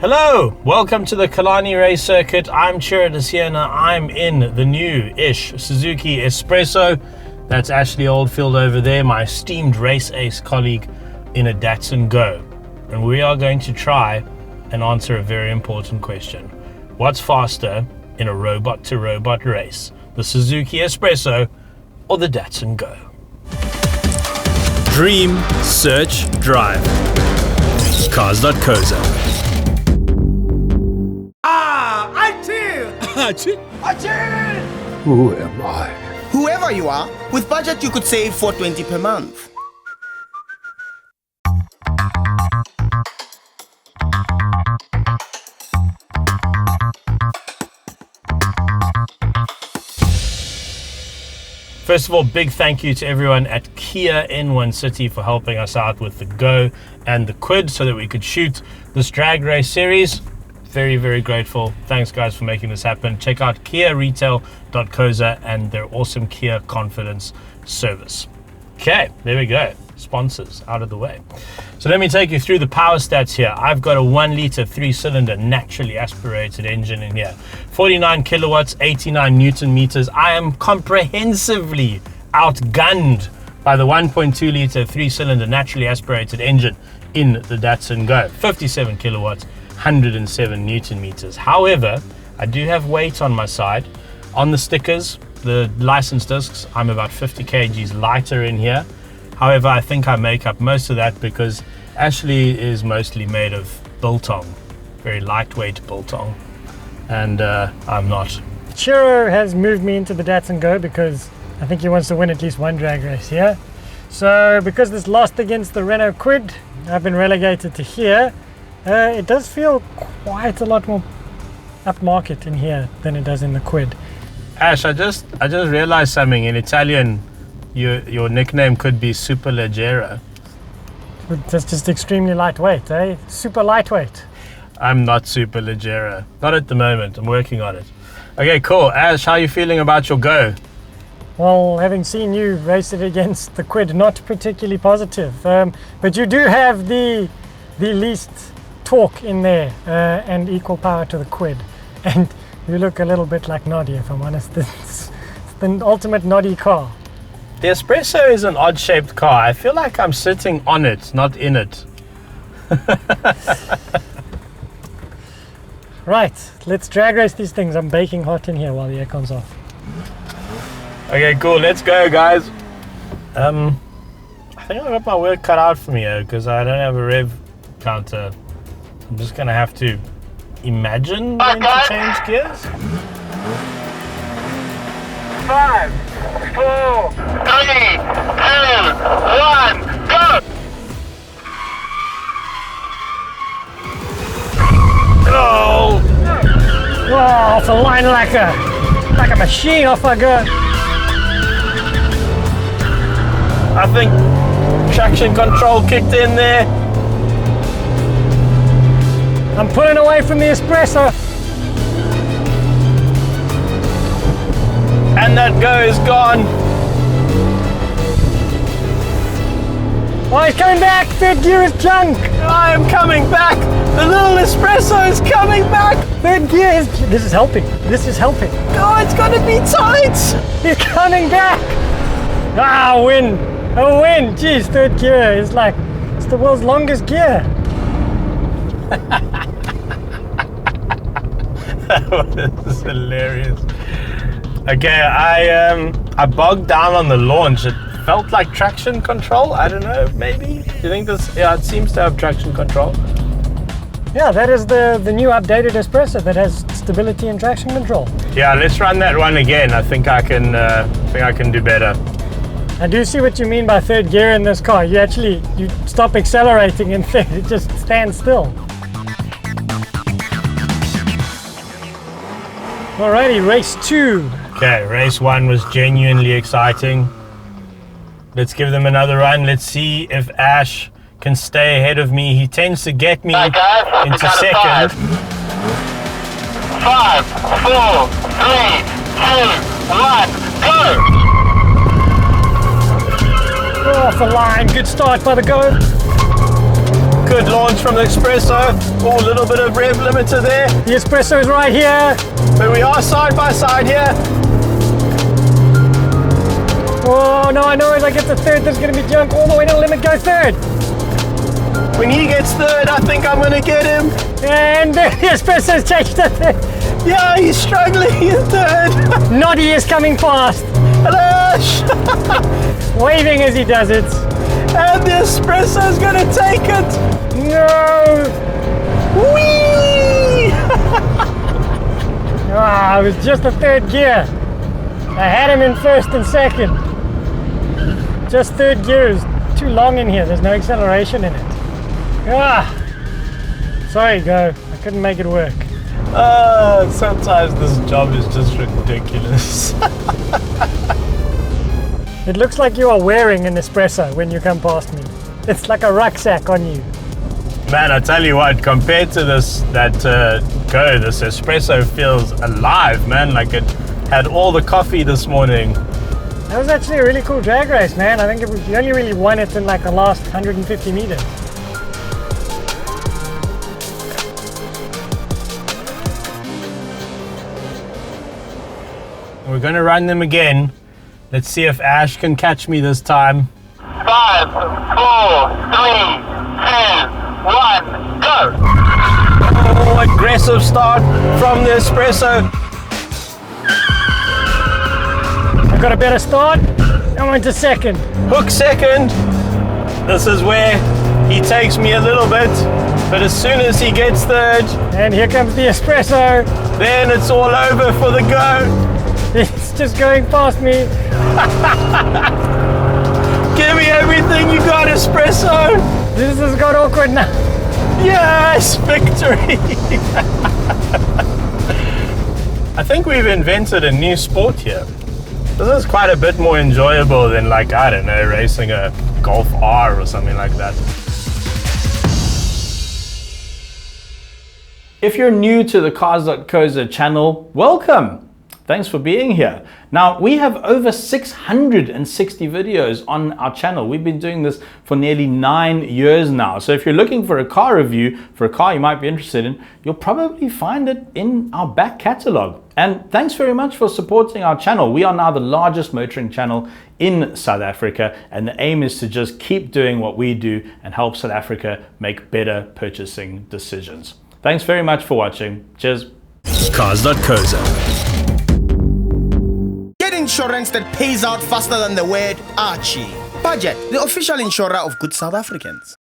Hello, welcome to the Kalani race circuit. I'm Ciro De Siena. I'm in the new-ish Suzuki S-Presso. That's Ashley Oldfield over there, my esteemed race ace colleague in a Datsun Go. And we are going to try and answer a very important question. What's faster in a robot-to-robot race? The Suzuki S-Presso or the Datsun Go? Dream, search, drive. Cars.co.za. Who am I? Whoever you are, with budget you could save $420 per month. First of all, big thank you to everyone at Kia in One City for helping us out with the Go and the Quid so that we could shoot this drag race series. Very, very grateful. Thanks guys for making this happen. Check out KiaRetail.co.za and their awesome Kia Confidence service. Okay, there we go. Sponsors out of the way. So let me take you through the power stats here. I've got a 1 liter 3-cylinder naturally aspirated engine in here. 49 kilowatts, 89 Newton meters. I am comprehensively outgunned by the 1.2 liter 3-cylinder naturally aspirated engine in the Datsun Go. 57 kilowatts. 107 Newton meters. However, I do have weight on my side. On the stickers, the license discs, I'm about 50 kgs lighter in here. However, I think I make up most of that because Ashley is mostly made of biltong, very lightweight biltong, and I'm not. Ciro has moved me into the Datsun Go because I think he wants to win at least one drag race here. So because this lost against the Renault Quid, I've been relegated to here. It does feel quite a lot more upmarket in here than it does in the Quid. Ash, I just realized something. In Italian, your nickname could be Super Leggera. That's just extremely lightweight, eh? Super lightweight. I'm not Super Leggera. Not at the moment. I'm working on it. Okay, cool. Ash, how are you feeling about your Go? Well, having seen you race it against the Quid, not particularly positive. But you do have the least torque in there and equal power to the Quid, and you look a little bit like Noddy, if I'm honest. It's the ultimate Noddy car. The Espresso is an odd shaped car. I feel like I'm sitting on it, not in it. Right, let's drag race these things. I'm baking hot in here while the aircon's off. Okay, cool, let's go guys. I think I got my work cut out for me here because I don't have a rev counter. I'm just gonna have to imagine when to change gears. 5, 4, 3, 2, 1, go! Oh! Whoa, off the line like a machine, off I go. I think traction control kicked in there. I'm pulling away from the Espresso. And that Go is gone. Oh, he's coming back. Third gear is junk. I am coming back. The little Espresso is coming back. Third gear is... This is helping. This is helping. Oh, it's gonna be tight. He's coming back. Ah, win. A win. Jeez, third gear is like... It's the world's longest gear. That was hilarious. Okay, I bogged down on the launch. It felt like traction control. I don't know, maybe. Do you think this? Yeah, it seems to have traction control. Yeah, that is the new updated Espresso that has stability and traction control. Yeah, let's run that one again. I think I can do better. I do see what you mean by third gear in this car. You stop accelerating and it just stands still. Alrighty, race 2. Okay, race 1 was genuinely exciting. Let's give them another run. Let's see if Ash can stay ahead of me. He tends to get me into second. 5, 4, 3, 2, 1, go! Oh, off the line. Good start by the Go. Good launch from the Espresso. Oh, a little bit of rev limiter there. The Espresso is right here. But we are side by side here. Oh no, I know as I get to third, there's going to be junk all the way to the limit. Go third. When he gets third, I think I'm going to get him. And the Espresso's changed to third. Yeah, he's struggling in third. Noddy is coming fast, Hello. waving as he does it. And the Espresso's going to take it. No! Whee! Ah, it was just the third gear. I had him in first and second. Just third gear is too long in here. There's no acceleration in it. Ah! Sorry, Go. I couldn't make it work. Sometimes this job is just ridiculous. It looks like you are wearing an Espresso when you come past me. It's like a rucksack on you. Man, I tell you what, compared to this Go, this Espresso feels alive, man. Like it had all the coffee this morning. That was actually a really cool drag race, man. I think you only really won it in like the last 150 meters. We're gonna run them again. Let's see if Ash can catch me this time. 5, 4, 3, 2, 1, go! Oh, aggressive start from the Espresso. I got a better start. I went to second. Hook second. This is where he takes me a little bit, but as soon as he gets third, And here comes the Espresso. then it's all over for the Go. It's just going past me. Give me everything you got, Espresso. This has got awkward now. Yes, victory. I think we've invented a new sport here. This is quite a bit more enjoyable than, like, I don't know, racing a Golf R or something like that. If you're new to the Cars.co.za channel, welcome. Thanks for being here. Now, we have over 660 videos on our channel. We've been doing this for nearly 9 years now. So if you're looking for a car review for a car you might be interested in, you'll probably find it in our back catalog. And thanks very much for supporting our channel. We are now the largest motoring channel in South Africa, and the aim is to just keep doing what we do and help South Africa make better purchasing decisions. Thanks very much for watching. Cheers. Cars.co.za. Get insurance that pays out faster than the word Archie. Budget, the official insurer of good South Africans.